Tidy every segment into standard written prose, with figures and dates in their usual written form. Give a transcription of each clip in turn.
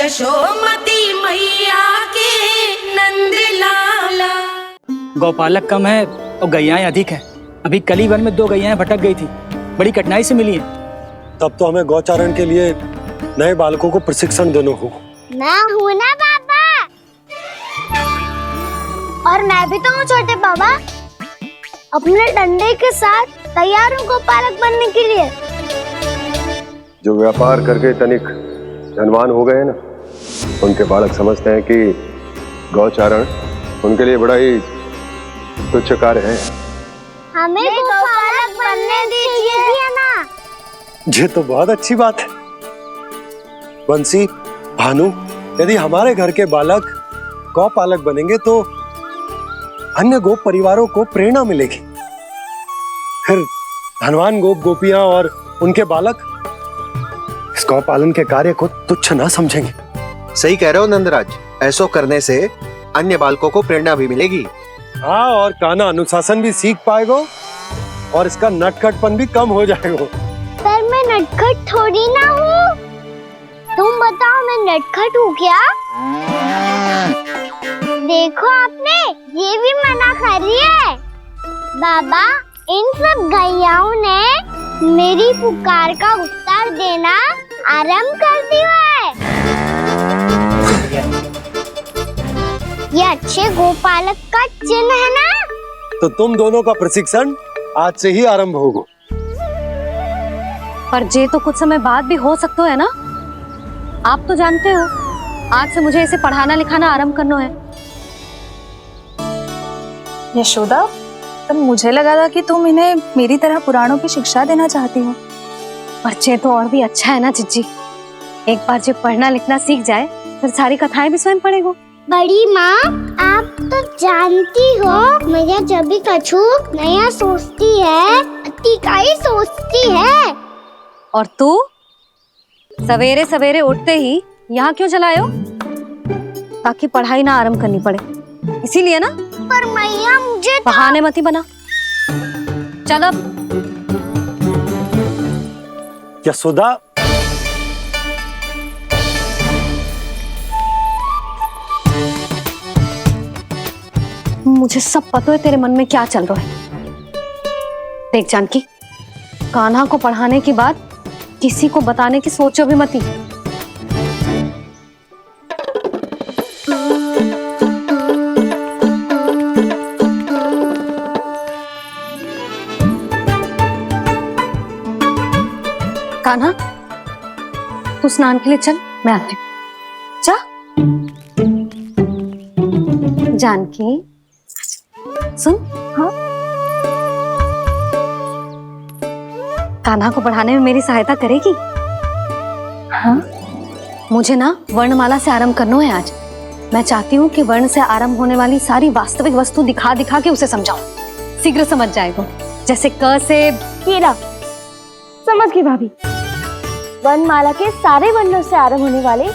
यशोमती मैया के नंद लाला। गौपालक कम है और गैयाएं अधिक हैं। अभी कली वन में 2 गैयाएं भटक गई थी, बड़ी कठिनाई से मिली हैं। तब तो हमें गौचारण के लिए नए बालकों को प्रशिक्षण देना होगा। मैं हूँ ना पापा, और मैं भी तो हूँ छोटे बाबा। अपने डंडे के साथ तैयार हूँ गोपालक बनने के लिए। जो व्यापार करके तनिक धनवान हो गए ना, उनके बालक समझते हैं कि गौचारण उनके लिए बड़ा ही तुच्छ कार्य है। हमें गोपालक बनने दीजिए ना। ये तो बहुत अच्छी बात है। बंसी, भानु, यदि हमारे घर के बालक गौपालक बनेंगे तो अन्य गोप परिवारों को प्रेरणा मिलेगी। फिर धनवान गोप गोपियां और उनके बालक इस गौ पालन के कार्य को तुच्छ ना समझेंगे। सही कह रहे हो नंदराज, ऐसा करने से अन्य बालकों को प्रेरणा भी मिलेगी। हाँ, और कान्हा अनुशासन भी सीख पाएगा और इसका नटखटपन भी कम हो जाएगा। पर मैं नटखट थोड़ी ना हूँ। तुम बताओ, मैं नटखट हूँ क्या? देखो आपने ये भी मना कर रही है। बाबा, इन सब गैयाओं ने मेरी पुकार का उत्तर देना आरंभ कर दिया है। ये अच्छे गोपालक का चिन्ह है ना? तो तुम दोनों का प्रशिक्षण आज से ही आरंभ होगा। पर ये तो कुछ समय बाद भी हो सकता है ना। आप तो जानते हो, आज से मुझे इसे पढ़ाना लिखाना आरंभ करना है। यशोदा, तब मुझे लगा था कि तुम इन्हें मेरी तरह पुराणों की शिक्षा देना चाहती हो। पर ये तो और भी अच्छा है ना जिज्जी। एक बार जब पढ़ना लिखना सीख जाए फिर सारी कथाएं भी स्वयं पढ़ेगा। बड़ी माँ, आप तो जानती हो मैया जब भी कछु नया सोचती है, अतिका ही सोचती है। और तू सवेरे सवेरे उठते ही यहाँ क्यों चलाए हो? ताकि पढ़ाई ना आरंभ करनी पड़े, इसीलिए ना। पर मैया मुझे बहाने मती बना। चल अब। यशोदा, मुझे सब पता है तेरे मन में क्या चल रहा है। देख जानकी, कान्हा को पढ़ाने की बात किसी को बताने की सोचो भी मती। कान्हा, तू स्नान के लिए चल, मैं आती हूँ। जा। जानकी, सुन। हाँ, कान्हा को पढ़ाने में मेरी सहायता करेगी? हाँ, मुझे ना वर्णमाला से आरंभ करना है आज। मैं चाहती हूँ कि वर्ण से आरंभ होने वाली सारी वास्तविक वस्तु दिखा दिखा के उसे समझाऊं। शीघ्र समझ जाएगा। जैसे क से कीड़ा। समझ गई भाभी। वर्णमाला के सारे वर्णों से आरंभ होने वाले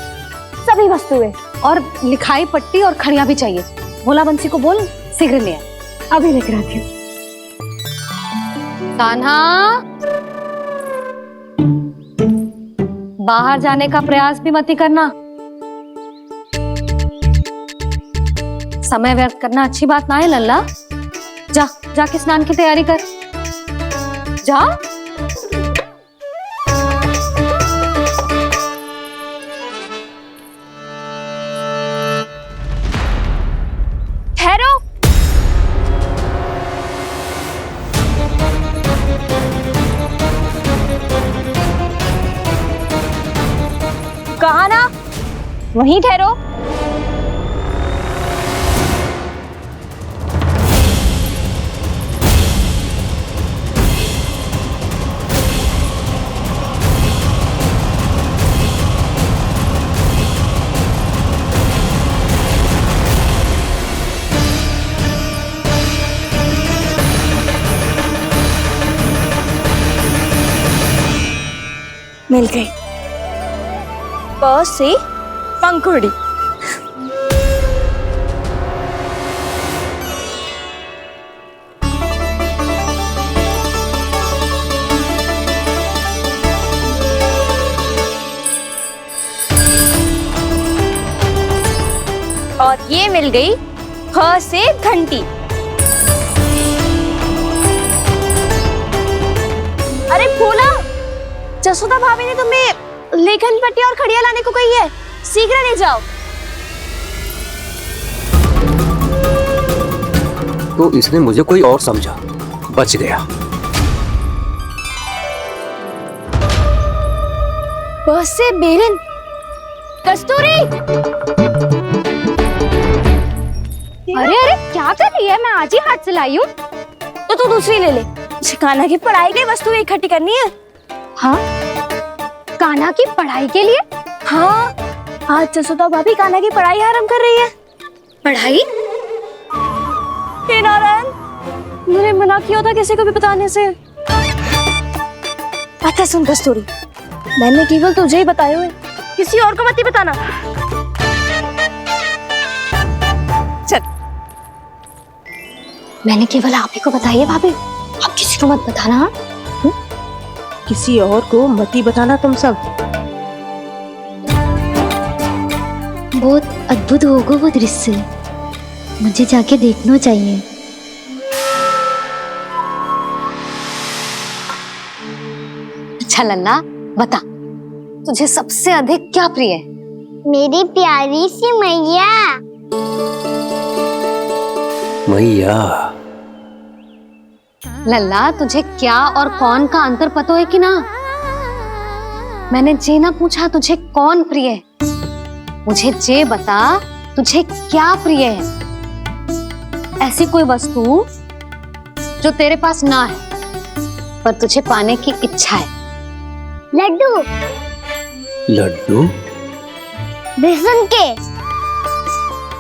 सभी वस्तुएं, और लिखाई पट्टी और खड़िया भी चाहिए। भोला बंसी को बोल शीघ्र ले आए। अभी लेकर आती हूँ। कान्हा, बाहर जाने का प्रयास भी मत करना। समय व्यर्थ करना अच्छी बात ना है लल्ला। जा, जाके स्नान की तैयारी कर। जा। ठहरो। कहा ना, वहीं ठहरो। मिल गई। प से पंखुड़ी। और ये मिल गई ख से घंटी। अरे फूला, जसोदा भाभी ने तुम्हें लेखन पट्टी और खड़िया लाने को कही है, शीघ्र ले जाओ। तो इसने मुझे कोई और समझा, बच गया। बस से बेरन। कस्तूरी, अरे अरे क्या कर रही है? मैं आज ही हाथ से लाई हूँ। तो तू दूसरी ले ले। कान्हा की पढ़ाई की वस्तु इकट्ठी करनी है। हाँ, कान्हा की पढ़ाई के लिए? हाँ, आज जसोदा भाभी कान्हा की पढ़ाई आरंभ कर रही है। पढ़ाई? हे नारायण, मैंने मना किया था किसी को भी बताने से। अच्छा सुन कस्तूरी, मैंने केवल तुझे ही बताए हुए, किसी और को मत ही बताना। चल। मैंने केवल आप ही को बताई है भाभी, आप किसी को मत बताना। हाँ? किसी और को मत ही बताना तुम सब। बहुत अद्भुत होगा वो दृश्य, मुझे जाके देखना चाहिए। अच्छा लल्ला, बता तुझे सबसे अधिक क्या प्रिय है? मेरी प्यारी सी मैया। मैया। लल्ला, तुझे क्या और कौन का अंतर पता है कि ना? मैंने जे ना पूछा तुझे कौन प्रिय है, मुझे जे बता तुझे क्या प्रिय है। ऐसी कोई वस्तु जो तेरे पास ना है पर तुझे पाने की इच्छा है। लड्डू। लड्डू? बेसन के।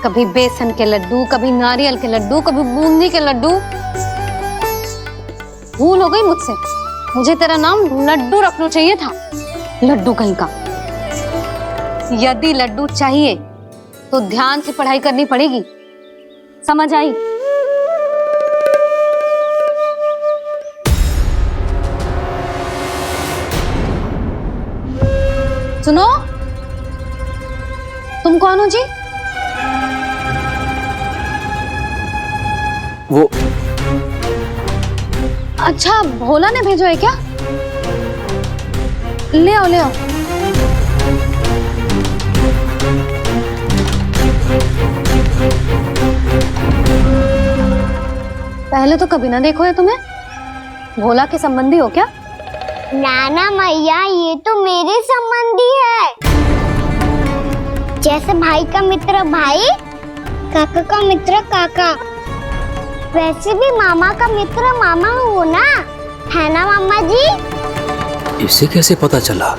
कभी बेसन के लड्डू, कभी नारियल के लड्डू, कभी बूंदी के लड्डू। भूल हो गई मुझसे, मुझे तेरा नाम लड्डू रखना चाहिए था। लड्डू कहीं का। यदि लड्डू चाहिए तो ध्यान से पढ़ाई करनी पड़ेगी, समझ आई? सुनो, तुम कौन हो जी? वो अच्छा, भोला ने भेजो है क्या? ले आओ ले आओ। पहले तो कभी ना देखो है तुम्हें। भोला के संबंधी हो क्या? नाना मैया, ये तो मेरे संबंधी है। जैसे भाई का मित्र भाई, काका का मित्र काका, वैसे भी मामा का मित्र मामा हो ना, है ना मामा जी? इसे कैसे पता चला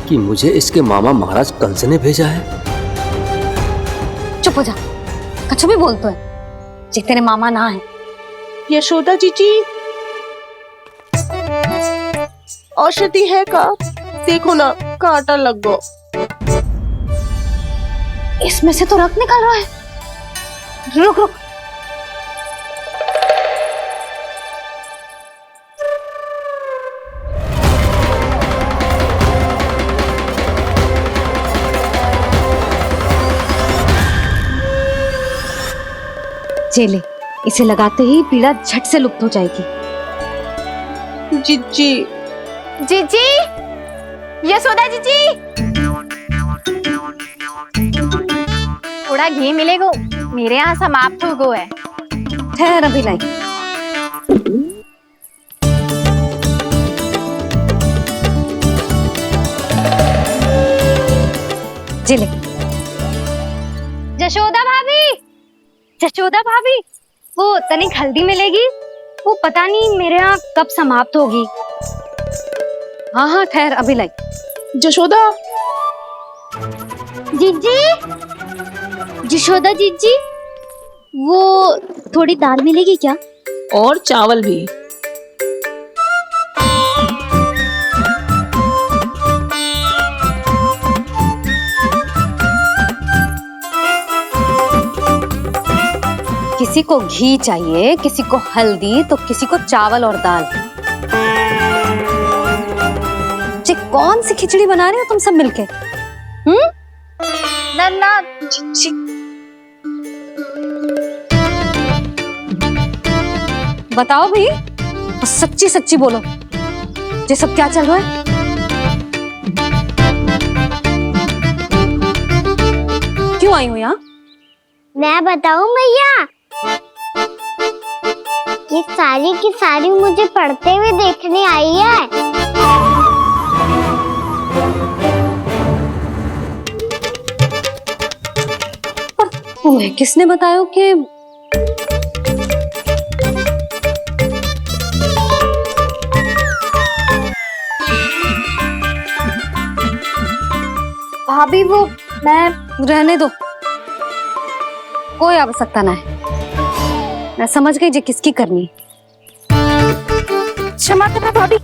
कि मुझे इसके मामा महाराज कंस ने भेजा है? चुप हो जा, कछु भी बोलते है जे तेरे मामा ना है। यशोदा जीजी, औषधि है का? देखो ना, कांटा लग गो। इसमें से तो रक्त निकल रहा है। रुक रुक। चले, इसे लगाते ही पीड़ा झट से लुप्त हो जाएगी। जीजी, जीजी, यशोदा जीजी, थोड़ा घी मिलेगा, मेरे यहाँ समाप्त हो गो है। ठहर अभी लाई। जिले। जशोदा भाभी, जशोदा भाभी, वो तनिक हल्दी मिलेगी? वो पता नहीं मेरे यहाँ कब समाप्त होगी। हाँ हाँ ठहर अभी लाई। जशोदा। जीजी, जशोदा जीजी, वो थोड़ी दाल मिलेगी क्या? और चावल भी। किसी को घी चाहिए, किसी को हल्दी, तो किसी को चावल और दाल। जी कौन सी खिचड़ी बना रहे हो तुम सब मिलके? नन्ना, बताओ भाई, और सच्ची सच्ची बोलो, ये सब क्या चल रहा है? क्यों आई हो यहाँ? मैं बताऊं भैया, ये सारी की सारी मुझे पढ़ते हुए देखने आई है। पर तुम्हें किसने बताया कि भाभी वो मैं रहने दो, कोई आवश्यकता ना है। मैं समझ गई जे किसकी करनी है। क्षमा करना भाभी,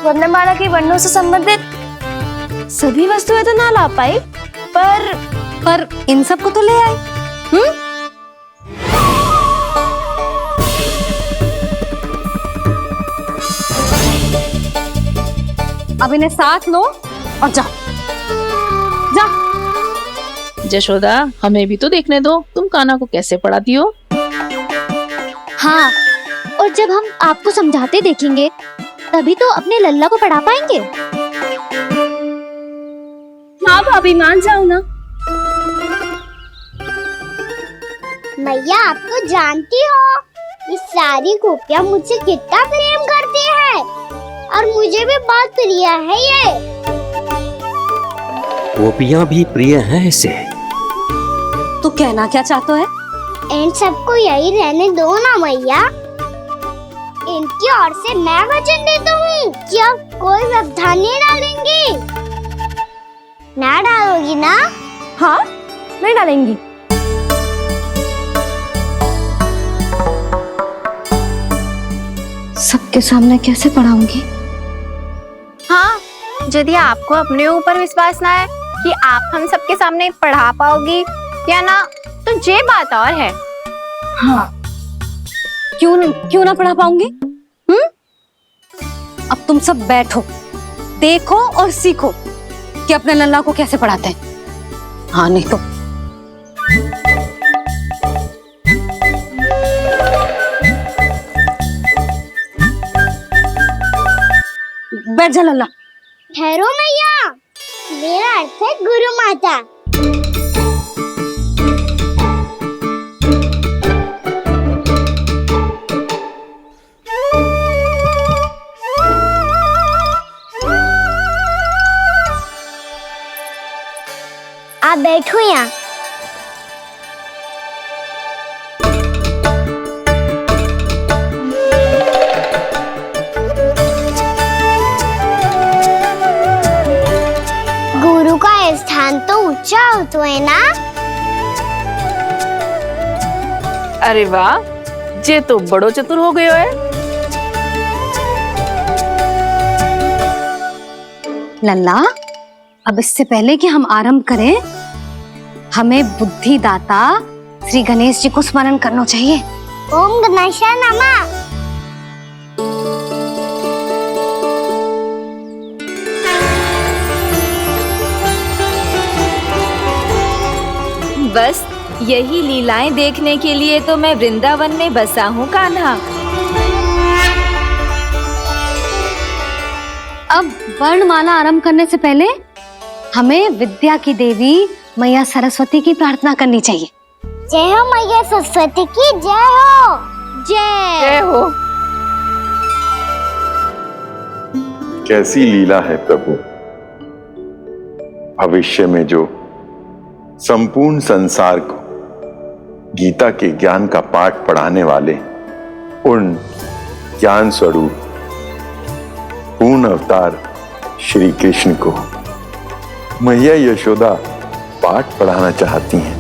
वर्णमाला के वर्णों से संबंधित सभी वस्तुएं तो ना ला पाई, पर इन सब को तो ले आई। अब इन्हें साथ लो और जाओ। जा। यशोदा, हमें भी तो देखने दो तुम कान्हा को कैसे पढ़ाती हो। हाँ, और जब हम आपको समझाते देखेंगे तभी तो अपने लल्ला को पढ़ा पाएंगे। हाँ भाभी, मान जाओ ना। मैया, आप तो जानती हो ये सारी गोपियां मुझसे कितना प्रेम करती है, और मुझे भी बहुत प्रिय है ये। गोपियां भी प्रिय हैं इसे। तू कहना क्या चाहता है? इन सबको यही रहने दो ना मैया। इनकी ओर से मैं वचन देता हूँ कि अब कोई व्यवधान नहीं डालेंगी। ना डालोगी ना? हाँ, मैं डालेंगी। सबके सामने कैसे पढ़ाऊंगी? हाँ, यदि आपको अपने ऊपर विश्वास ना है कि आप हम सबके सामने पढ़ा पाओगी या ना, तो ये बात और है। हाँ, क्यों ना पढ़ा पाऊंगी? अब तुम सब बैठो, देखो और सीखो कि अपने लल्ला को कैसे पढ़ाते हैं। हाँ, नहीं तो बैठ जा लल्ला। ठहरो मैया, मेरा अर्थ है गुरु माता। आप बैठो यहाँ। गुरु का स्थान तो ऊंचा होता है ना? अरे वाह, जे तो बड़ो चतुर हो गयो है। लल्ला, अब इससे पहले कि हम आरंभ करें, हमें बुद्धिदाता श्री गणेश जी को स्मरण करना चाहिए। ओम गणेशाय नमः। बस यही लीलाएं देखने के लिए तो मैं वृंदावन में बसा हूँ कान्हा। अब वर्णमाला आरंभ करने से पहले हमें विद्या की देवी मैया सरस्वती की प्रार्थना करनी चाहिए। जय हो मैया सरस्वती की जय हो। जय हो। कैसी लीला है प्रभु, भविष्य में जो संपूर्ण संसार को गीता के ज्ञान का पाठ पढ़ाने वाले उन ज्ञान स्वरूप पूर्ण अवतार श्री कृष्ण को मैया यशोदा पाठ पढ़ाना चाहती हैं।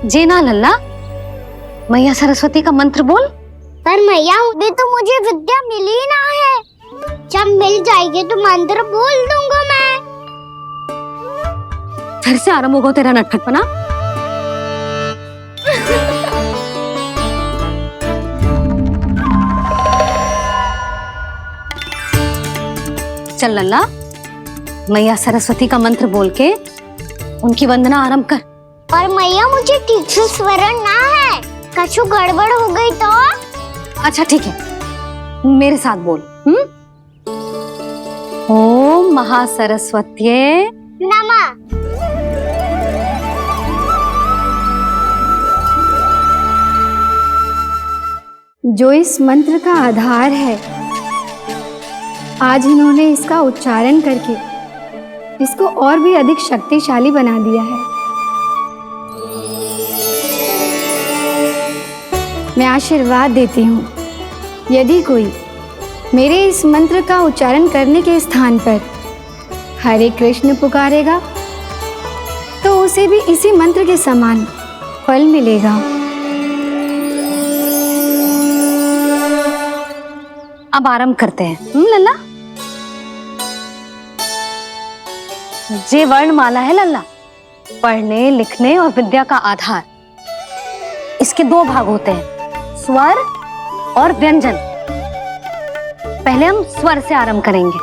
जी ना लल्ला, मैया सरस्वती का मंत्र बोल। पर मैया, अभी तो मुझे विद्या मिली ना है। जब मिल जाएगी तो मंत्र बोल दूंगा मैं। फिर से आरंभ होगा तेरा नटखटपना। चल लल्ला, मैया सरस्वती का मंत्र बोल के उनकी वंदना आरंभ कर। और मैया मुझे ठीक से स्मरण ना है, कछु गड़बड़ हो गई तो? अच्छा ठीक है, मेरे साथ बोल। ओम महासरस्वत्ये नमः। जो इस मंत्र का आधार है, आज इन्होंने इसका उच्चारण करके इसको और भी अधिक शक्तिशाली बना दिया है। मैं आशीर्वाद देती हूँ, यदि कोई मेरे इस मंत्र का उच्चारण करने के स्थान पर हरे कृष्ण पुकारेगा तो उसे भी इसी मंत्र के समान फल मिलेगा। अब आरंभ करते हैं। लल्ला, जे वर्णमाला है लल्ला, पढ़ने लिखने और विद्या का आधार। इसके दो भाग होते हैं, स्वर और व्यंजन। पहले हम स्वर से आरंभ करेंगे।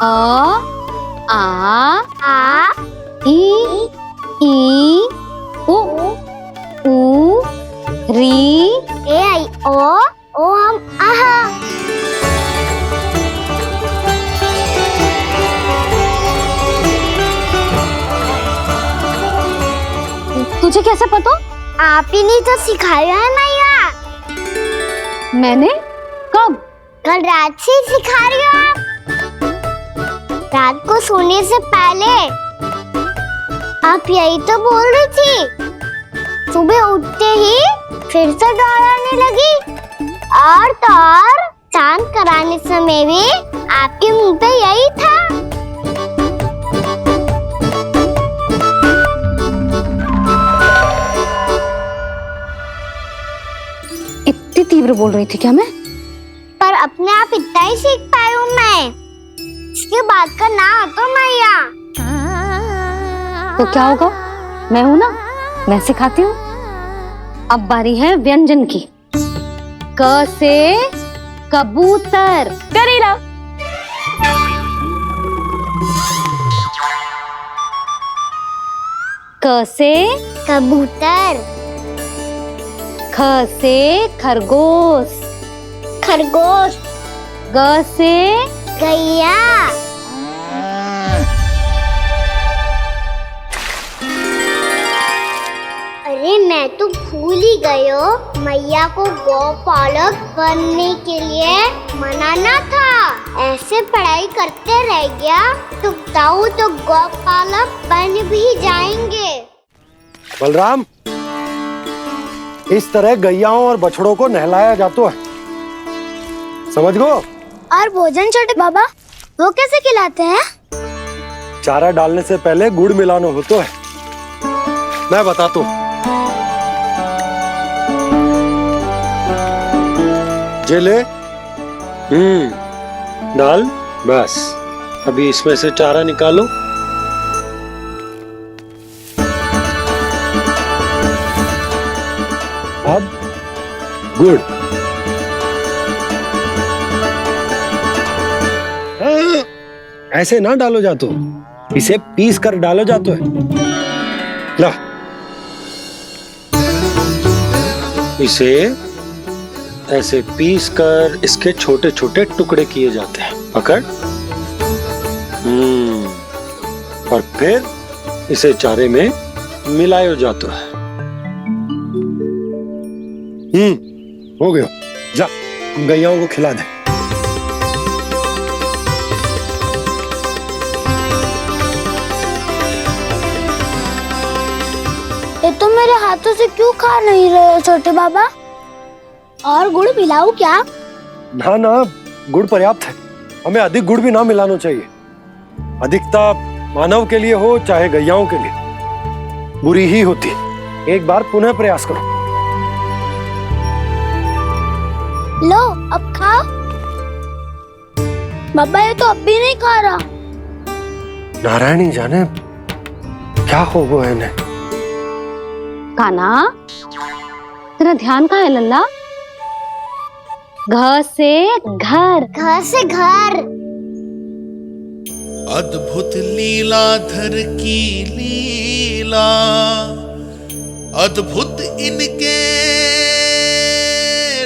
अ, आ, ई, उ, री, ए आई ओ हम आहा। तुझे कैसे पता? आप ही ने तो सिखाया है मैया। मैंने? कब? कल रात से सिखा रही हो आप। रात को सोने से पहले आप यही तो बोल रही थी। सुबह उठते ही फिर से दोहराने लगी, और तो और चांद कराने समय भी आपके मुंह पे यही था। इतनी तीव्र बोल रही थी क्या मैं? पर अपने आप इतना ही सीख पाई हूँ मैं। इसके बाद का ना तो मैया। तो क्या होगा? मैं हूं ना, मैं सिखाती हूँ। अब बारी है व्यंजन की। क से कबूतर। करेला। क से कबूतर। ख से खरगोश। खरगोश। ग से गैया। अरे मैं तो भूल ही गई हूँ, मैया को गौपालक बनने के लिए मनाना था। ऐसे पढ़ाई करते रह गया तो ताऊ तो गौपालक बन भी जाएंगे। बलराम, इस तरह गैयाओं और बछड़ों को नहलाया जाता है, समझ गो? और भोजन छोटे बाबा, वो कैसे खिलाते हैं? चारा डालने से पहले गुड़ मिलाना होता है, मैं बताता हूँ। जे ले, डाल, बस। अभी इसमें से चारा निकालो। अब गुड़। ऐसे ना डालो जातो, इसे पीस कर डालो जातो है। ला, इसे ऐसे पीस कर इसके छोटे छोटे टुकड़े किए जाते हैं। पकड़। और फिर इसे चारे में मिलाया जाता है। हो गया, जा गैयाओं को खिला दे। ये तो मेरे हाथों से क्यों खा नहीं रहे हो छोटे बाबा? और गुड़ मिलाऊं क्या? ना ना, गुड़ पर्याप्त है। हमें अधिक गुड़ भी ना मिलाना चाहिए। अधिकता मानव के लिए हो चाहे गैयाओं के लिए बुरी ही होती। एक बार पुनः प्रयास करो। लो, अब खाओ। बाबा ये तो अब भी नहीं खा रहा। नारायणी जाने क्या हो गया इन्हें। कान्हा, तेरा ध्यान कहाँ है लल्ला? घ से घर। घर से घर। अद्भुत लीलाधर की लीला, अद्भुत इनके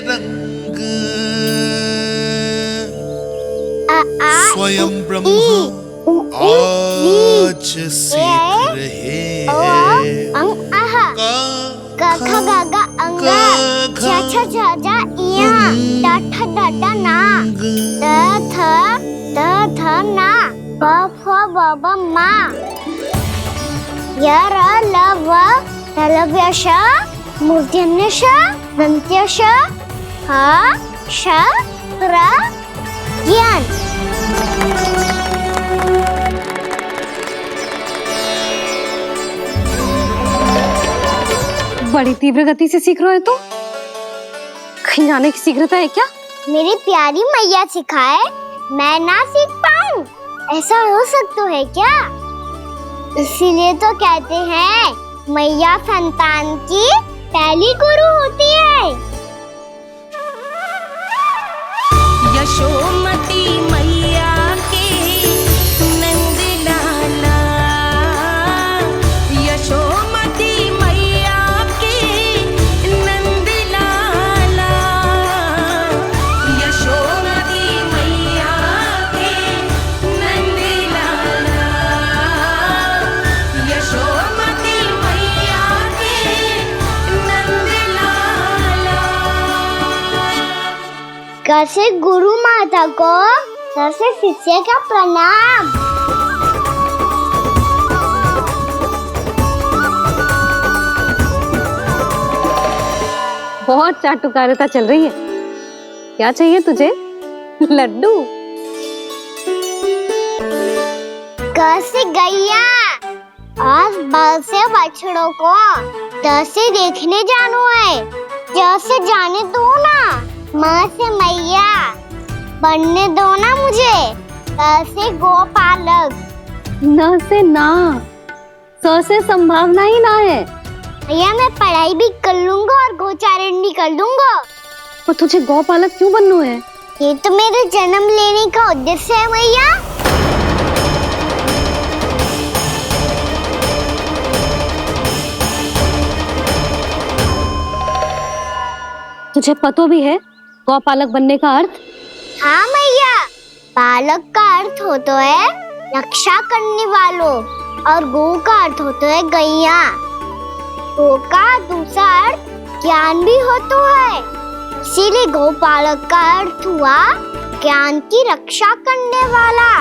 रंग, स्वयं ब्रह्म आज सीख रहे हैं। क ख ग घ अंग, छ छ छ ज इया, ट ठ ड ड ना, द थ ना, ब फ ब ब मा, य र ल व तलव्य श, मूर्धन्य श, दन्त्य श, ह श र ज्ञान। बड़ी तीव्र गति से सीख रहे हो तो कहीं जाने की शीघ्रता है क्या? मेरी प्यारी मैया सिखाए, मैं ना सीख पाऊं, ऐसा हो सकता है क्या? इसीलिए तो कहते हैं मैया संतान की पहली गुरु होती है। यशोमती मैया के नंद लाला, यशोमती मैया के नंद लाला, यशोमती मैया के नंद लाला, यशोमती मैया के नंद लाला। कैसे गुरु माता को, कैसे शिष्य का प्रणाम। बहुत चाटुकारिता चल रही है। क्या चाहिए तुझे? लड्डू? कैसे गैया आज बल से बछड़ों को कैसे देखने जानो है, जैसे जाने दो ना, माँ से मैया बनने दो ना मुझे, कैसे गोपालक। न से ना, स से संभावना ही ना है। भैया मैं पढ़ाई भी कर लूंगा और गोचारण भी कर दूंगा। तो तुझे गौपालक क्यों बनना है? ये तो मेरे जन्म लेने का उद्देश्य है भैया। तुझे पता भी है गौपालक बनने का अर्थ? हाँ मैया, पालक का अर्थ होता है रक्षा करने वालों, और गो का अर्थ होता है गैया। गो का दूसरा अर्थ ज्ञान भी होता है, इसीलिए गोपालक का अर्थ हुआ ज्ञान की रक्षा करने वाला।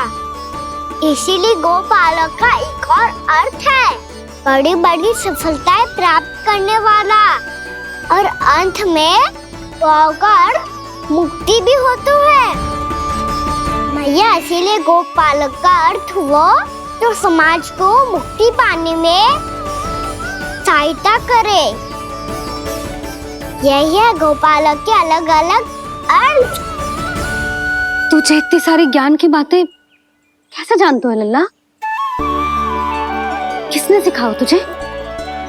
इसीलिए गोपालक का एक और अर्थ है बड़ी बड़ी सफलताएं प्राप्त करने वाला, और अंत में गौ का अर्थ मुक्ति भी होता है। मैया इसीलिए गोपालक का अर्थ हुआ जो समाज को मुक्ति पाने में सहायता करे। यही है गोपालक के अलग अलग अर्थ। तुझे इतनी सारी ज्ञान की बातें कैसे जानते हो लल्ला? किसने सिखाओ तुझे?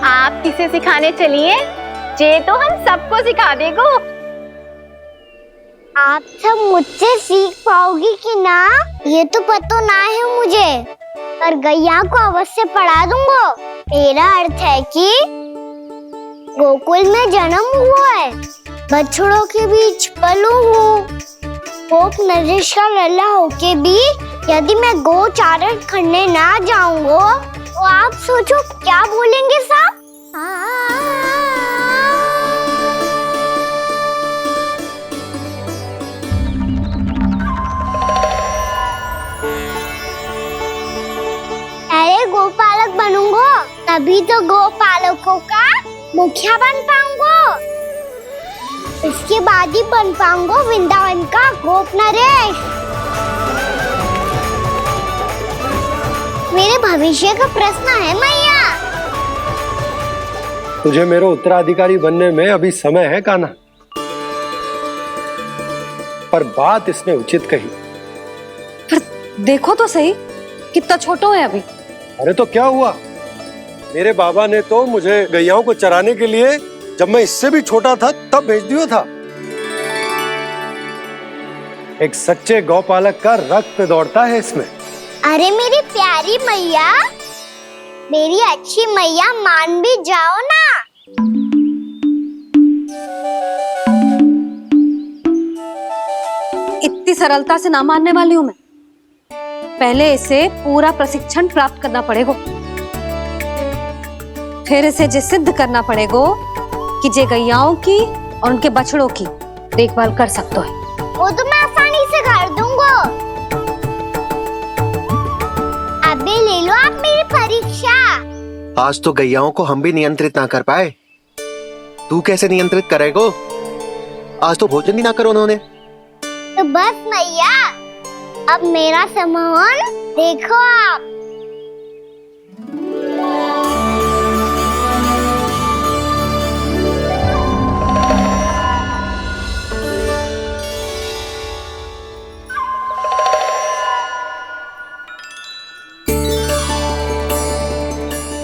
आप किसे सिखाने चलिए, जे तो हम सबको सिखा देगो। आप सब मुझसे सीख पाओगी कि ना ये तो पता ना है मुझे, पर गैया को अवश्य पढ़ा दूंगा। मेरा अर्थ है कि गोकुल में जन्म हुआ है, बछड़ों के बीच पलू हूँ, गोप नरेश का लल्ला होके भी यदि मैं गोचारण करने ना जाऊंगा तो आप सोचो क्या बोलेंगे साहब? अरे गोपालक बनूंगा तभी तो गोपालकों का मुखिया बन पाऊंगा, इसके बाद ही बन पाऊंगा वृंदावन का गोप नरेश। मेरे भविष्य का प्रश्न है मैया। तुझे मेरा उत्तराधिकारी बनने में अभी समय है कान्हा, पर बात इसने उचित कही। पर देखो तो सही कितना छोटा है अभी। अरे तो क्या हुआ, मेरे बाबा ने तो मुझे गैयाओं को चराने के लिए जब मैं इससे भी छोटा था तब भेज दिया था। एक सच्चे गौपालक का रक्त दौड़ता है इसमें। अरे मेरी प्यारी मैया, मेरी अच्छी मैया, मान भी जाओ ना। इतनी सरलता से ना मानने वाली हूं मैं। पहले इसे पूरा प्रशिक्षण प्राप्त करना पड़ेगा, फिर इसे जे सिद्ध करना पड़ेगा कि जे गैयाओं की और उनके बछड़ों की देखभाल कर सकते है। वो तो मैं आसानी से कर दूंगा। अबे ले लो आप मेरी परीक्षा। आज तो गैयाओं को हम भी नियंत्रित ना कर पाए, तू कैसे नियंत्रित करेगो? आज तो भोजन ही ना करो उन्होंने। तो बस मैया, अब मेरा सम्मान देखो आप।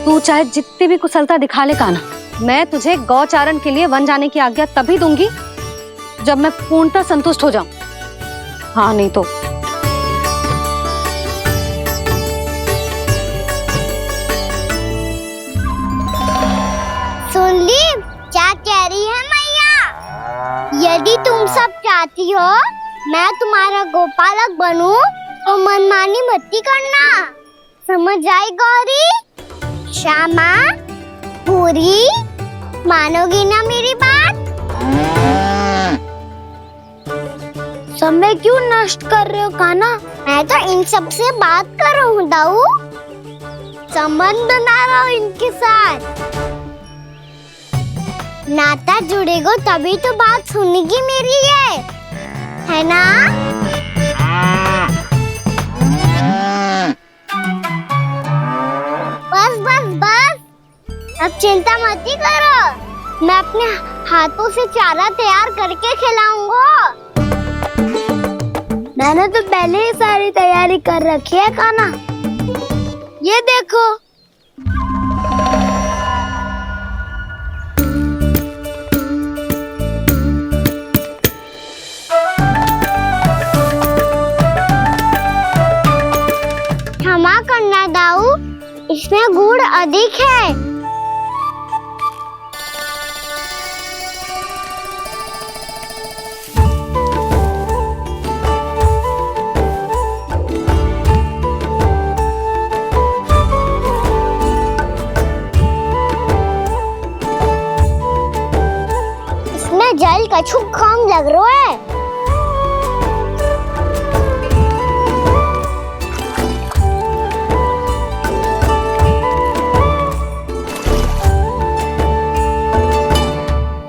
तू चाहे जितनी भी कुशलता दिखा ले कान्हा, मैं तुझे गौचारण के लिए वन जाने की आज्ञा तभी दूंगी जब मैं पूर्णतः संतुष्ट हो जाऊं। हाँ नहीं तो सुन ली क्या कह रही है मैया? यदि तुम सब चाहती हो मैं तुम्हारा गोपालक बनूं तो मनमानी मत करना, समझ आई गौरी? श्यामा, पूरी, मानोगी ना मेरी बात? समय क्यों नष्ट कर रहे हो कान्हा? मैं तो इन सब से बात कर रहा हूँ दाऊ, संबंध बना रहा हूँ इनके साथ। नाता जुड़ेगा तभी तो बात सुनेगी मेरी है ना? बस बस बस, अब चिंता मत ही करो, मैं अपने हाथों से चारा तैयार करके खिलाऊंगा। मैंने तो पहले ही सारी तैयारी कर रखी है कान्हा, ये देखो। क्षमा करना दाऊ, इसमें गुड़ अधिक है। इसमें जल कछु कम लग रहा है।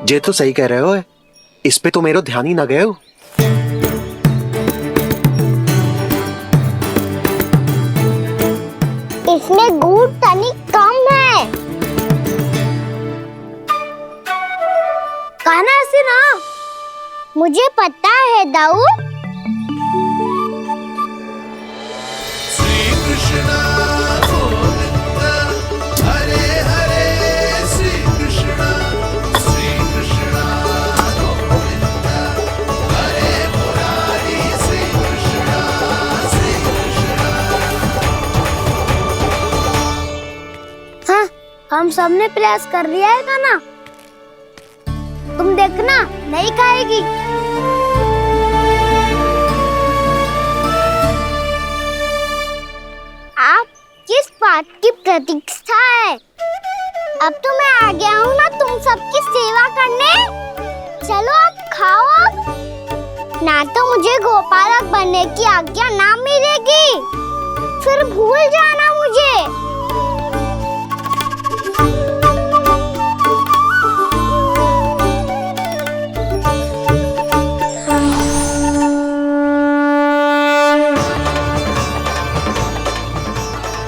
जे तो सही कह रहे हो, इस पे तो मेरो ध्यान ही ना गए हो। इसमें गुड़ तनिक कम है। कान्हा ऐसे ना, मुझे पता है दाऊ। श्री कृष्ण गोविंद हरे हरे, श्री कृष्ण गोविंद हरे मुरारी, श्री कृष्ण हाँ, हम सबने प्रयास कर लिया है कान्हा, तुम देखना नहीं खाएगी। आप किस बात की प्रतीक्षा है? अब तो मैं आ गया हूँ ना तुम सबकी सेवा करने। चलो आप खाओ अब। ना तो मुझे गोपालक बनने की आज्ञा ना मिलेगी, फिर भूल जाना मुझे।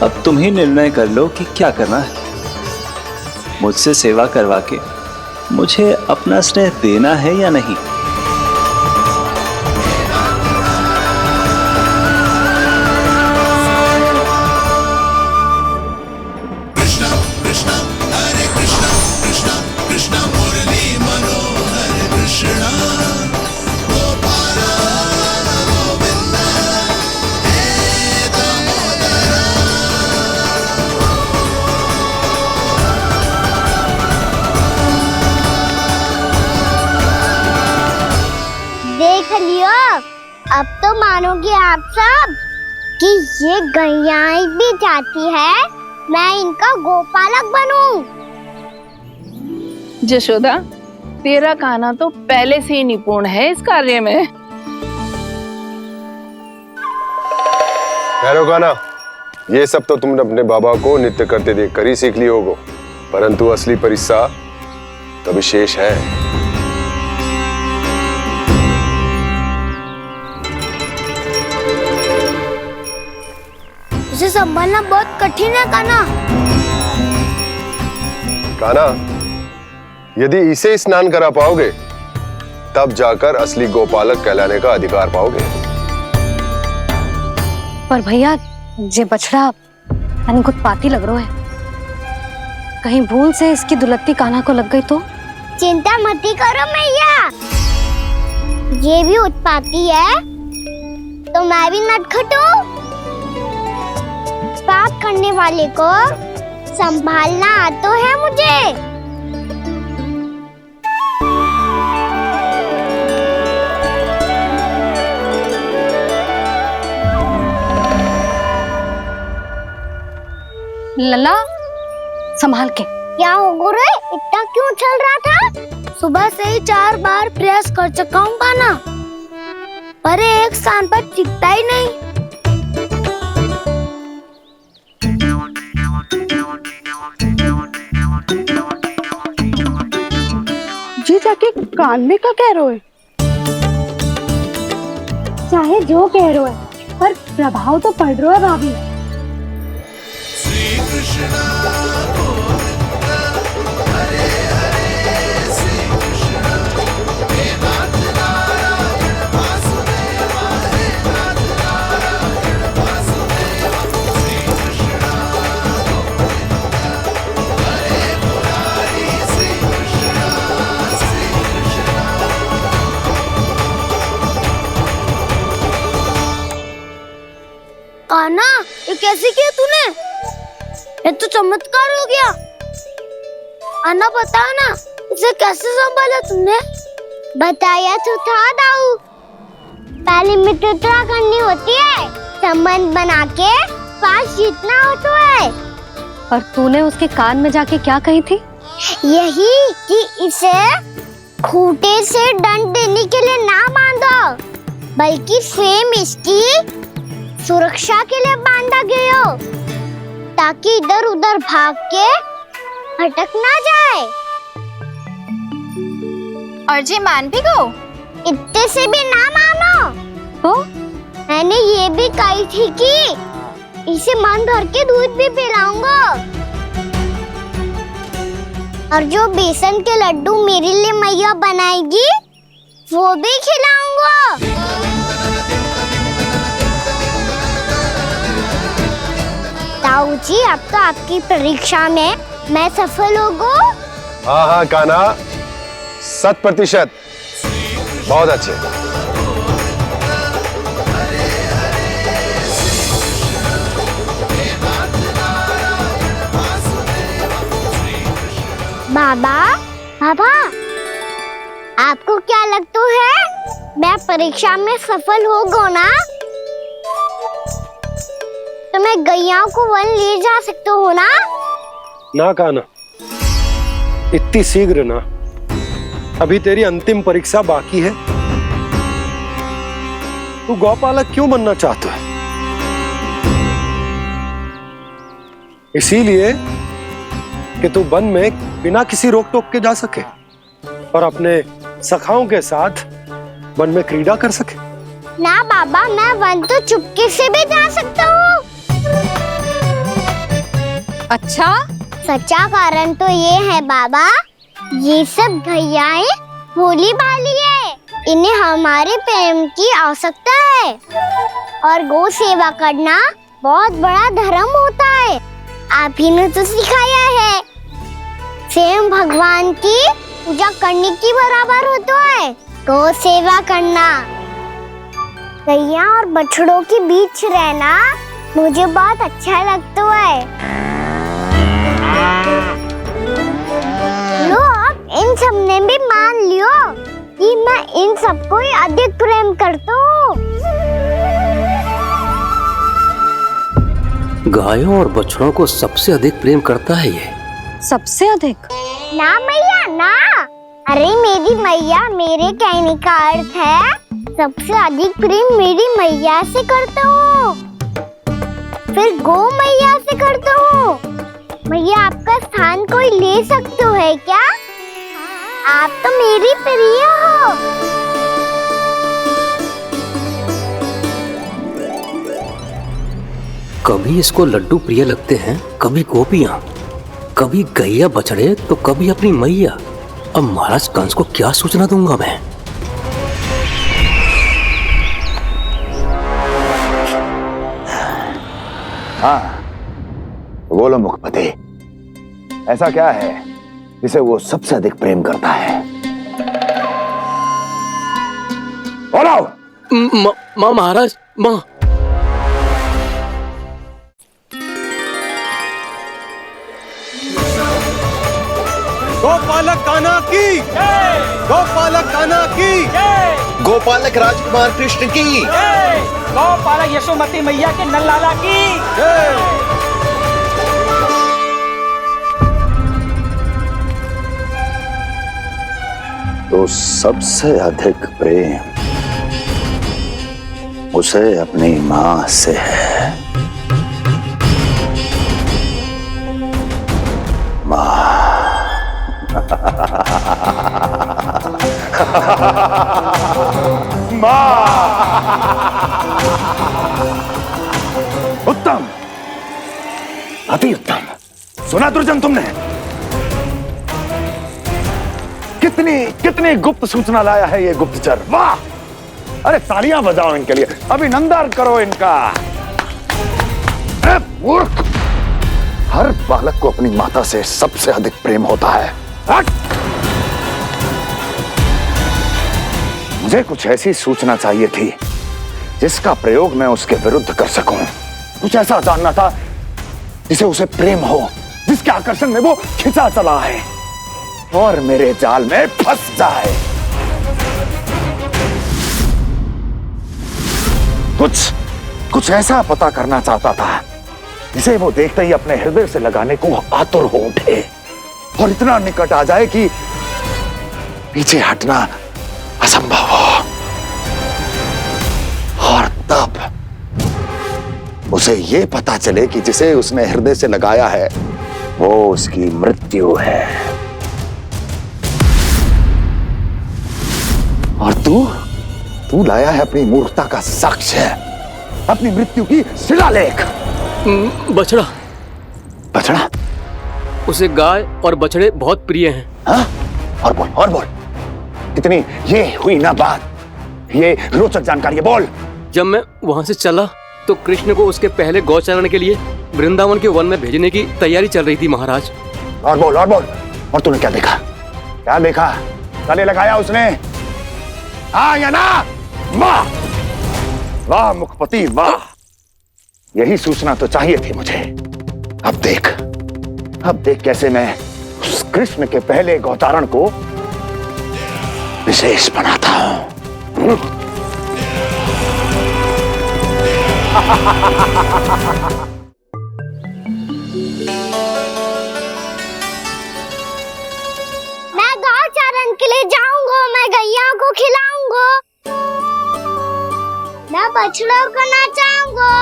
अब तुम ही निर्णय कर लो कि क्या करना है। मुझसे सेवा करवा के मुझे अपना स्नेह देना है या नहीं। कृष्ण कृष्ण हरे कृष्ण कृष्ण कृष्ण मुरली मनोहर कृष्ण गोपाल गोविंद हे दामोदर देख लियो, अब तो मानोगे आप सब कि ये गैयाएं भी चाहती है मैं इनका गोपालक बनूं। जशोदा, तेरा कान्हा तो पहले से ही निपुण है इस कार्य में। ठहरो कान्हा, ये सब तो तुमने अपने बाबा को नृत्य करते देख कर ही सीख ली होगो, परंतु असली परिश्रा तो विशेष है। इसे संभालना बहुत कठिन है कान्हा। कान्हा, यदि इसे स्नान करा पाओगे तब जाकर असली गोपालक कहलाने का अधिकार पाओगे। पर भैया ये बछड़ा यानी उत्पाती लग रहा है, कहीं भूल से इसकी दुलत्ती कान्हा को लग गई तो? चिंता मत करो मैया, ये भी उत्पाती है तो मैं भी नटखट हूँ। पाप करने वाले को संभालना आता है मुझे। लला संभाल के। क्या हो गुरु, इतना क्यों चल रहा था? सुबह से ही 4 बार प्रयास कर चुका हूँ कान्हा, पर एक स्थान पर टिकता ही नहीं। जी जाके कान में का कह रहे हो? चाहे जो कह रहे हो पर प्रभाव तो पड़ रहा है भाभी। श्री कृष्ण गोविंद हरे हरे, श्री कृष्ण हे नाथ नारायण वासुदेवा, हे नाथ नारायण वासुदेवा, श्री कृष्ण गोविंद हरे मुरारी, श्री कृष्ण श्री कृष्ण। कान्हा, ये कैसे किया तूने? ये तो चमत्कार हो गया। अन्ना बताओ ना, इसे कैसे संभाला तुमने? बताया तो था दाऊ, पहले मित्रता करनी होती है, संबंध बना के पास जीतना होता है। पर तूने उसके कान में जाके क्या कही थी? यही कि इसे खूंटे से दंड देने के लिए ना बांधो, बल्कि स्वयं इसकी सुरक्षा के लिए बांधा गया हो, ताकि इधर उधर भाग के भटक ना जाए। और जी मान भी गो? इतने से भी ना मानो तो? मैंने ये भी कही थी कि इसे मन भर के दूध भी पिलाऊंगा, और जो बेसन के लड्डू मेरे लिए मैया बनाएगी वो भी खिलाऊंगा। ताऊ जी, अब तो आपकी परीक्षा में मैं सफल होगा। हाँ हाँ कान्हा, 100%। बहुत अच्छे। बाबा, बाबा, आपको क्या लगता है मैं परीक्षा में सफल होगा ना? तो मैं गैयाओं को वन ले जा सकता हूँ ना? ना कान्हा, इतनी शीघ्र ना, अभी तेरी अंतिम परीक्षा बाकी है। तू गौपालक क्यों बनना चाहता है? इसीलिए कि तू वन में बिना किसी रोक टोक के जा सके और अपने सखाओं के साथ वन में क्रीड़ा कर सके। ना बाबा, मैं वन तो चुपके से भी जा सकता हूँ। अच्छा? सच्चा कारण तो ये है बाबा, ये सब गैयाएं भोली भाली है, इन्हें हमारे प्रेम की आवश्यकता है, और गौ सेवा करना बहुत बड़ा धर्म होता है। आप ही ने तो सिखाया है, स्वयं भगवान की पूजा करने की बराबर होता है गौ सेवा करना। गैया और बछड़ों के बीच रहना मुझे बहुत अच्छा लगता है। लो, अब इन सब ने भी मान लियो कि मैं इन सबको ही अधिक प्रेम करता हूँ। गायों और बछड़ों को सबसे अधिक प्रेम करता है ये। सबसे अधिक? ना मैया ना, अरे मेरी मैया, मेरे कहने का अर्थ है सबसे अधिक प्रेम मेरी मैया से करता हूँ, फिर गौ मैया से करता हूँ। मैया आपका स्थान कोई ले सकते हो है क्या? आप तो मेरी प्रिय हो। कभी इसको लड्डू प्रिय लगते हैं, कभी गोपियां, कभी गैया बछड़े, तो कभी अपनी मैया। अब महाराज कंस को क्या सूचना दूंगा मैं? हाँ, बोलो मुखपति, ऐसा क्या है जिसे वो सबसे अधिक प्रेम करता है? बोलो। माँ महाराज, माँ। गोपालक कान्हा की जय, गोपालक कान्हा की जय, गोपालक राजकुमार कृष्ण की जय, गोपालक यशोमती मैया के नललाला की जय। तो सबसे अधिक प्रेम उसे अपनी मां से है। मां। उत्तम, अति उत्तम। सुना दुर्जन तुमने? कितनी कितनी गुप्त सूचना लाया है ये गुप्तचर। वाह! अरे तालियां बजाओ इनके लिए, अभिनंदन करो इनका। मूर्ख! हर बालक को अपनी माता से सबसे अधिक प्रेम होता है। मुझे कुछ ऐसी सूचना चाहिए थी जिसका प्रयोग मैं उसके विरुद्ध कर सकूं। कुछ ऐसा जानना था जिसे उसे प्रेम हो, जिसके आकर्षण में वो खिंचा चला है और मेरे जाल में फंस जाए। कुछ ऐसा पता करना चाहता था जिसे वो देखते ही अपने हृदय से लगाने को आतुर हो उठे और इतना निकट आ जाए कि पीछे हटना असंभव हो। और तब उसे ये पता चले कि जिसे उसने हृदय से लगाया है वो उसकी मृत्यु है। और तू लाया है अपनी मूर्खता का साक्ष्य, अपनी मृत्यु की शिलालेख। बछड़ा। बछड़ा? उसे गाय और बछड़े बहुत प्रिय हैं। हाँ? और बोल। कितनी ये हुई ना बात, ये रोचक जानकारी है, बोल। जब मैं वहां से चला तो कृष्ण को उसके पहले गौचारण के लिए वृंदावन के वन में भेजने की तैयारी चल रही थी महाराज। और बोल। और तूने क्या देखा? गले लगाया उसने? हाँ या ना? वाह मुखपति वाह, यही सूचना तो चाहिए थी मुझे। अब देख कैसे मैं उस कृष्ण के पहले गौचारण को विशेष बनाता हूं। मैं गौचारण के लिए जाऊंगा, मैं गैया को खिलाऊंगा, मैं बछड़ों को नचाऊंगा,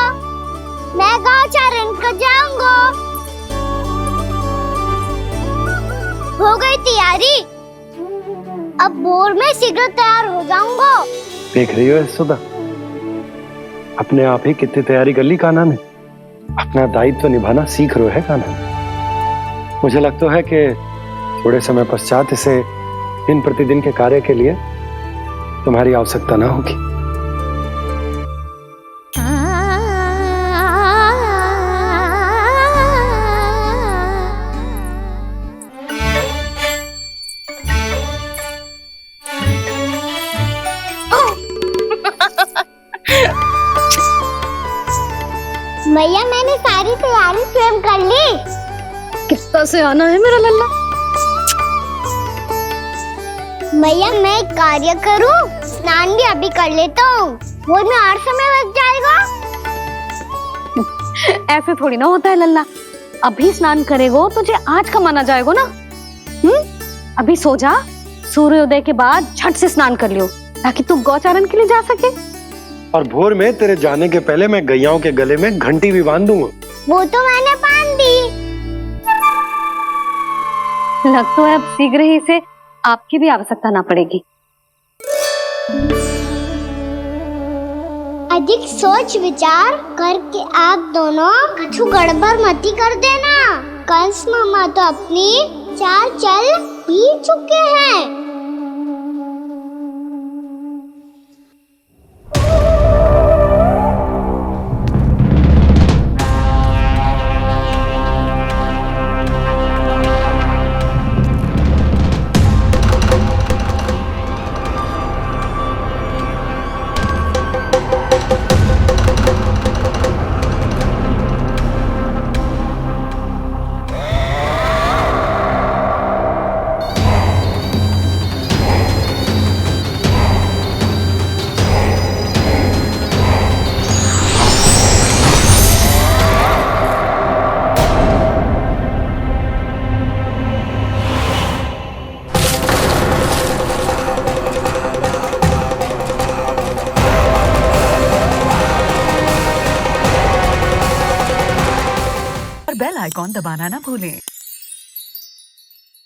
मैं गौचारण को जाऊंगा। हो गई तैयारी, अब भोर में शीघ्र तैयार हो जाऊंगा। देख रही हो यशोदा, अपने आप ही कितनी तैयारी कर ली कान्हा ने। अपना दायित्व निभाना सीख रहे है कान्हा। मुझे लगता है कि थोड़े समय पश्चात इसे दिन प्रतिदिन के कार्य के लिए तुम्हारी आवश्यकता ना होगी। भैया मैंने सारी तैयारी स्वयं कर ली। कितना से आना है मेरा लल्ला। भैया मैं एक कार्य करूं, स्नान भी अभी कर लेता हूँ, वो में और समय लग जाएगा। ऐसे थोड़ी ना होता है लल्ला, अभी स्नान करेगो तुझे आज कमाना जाएगो ना। अभी सो जा, सूर्योदय के बाद झट से स्नान कर लियो ताकि तू गौचारण के लिए जा सके। और भोर में तेरे जाने के पहले मैं गैयाओं के गले में घंटी भी बांध दूंगा। वो तो मैंने बांध दी। लग तो है अब शीघ्र ही से आपकी भी आवश्यकता ना पड़ेगी। अधिक सोच विचार करके आप दोनों कछु गड़बड़ मती कर देना। कंस मामा तो अपनी चाल चल ही चुके हैं। बेल आइकॉन दबाना ना भूलें।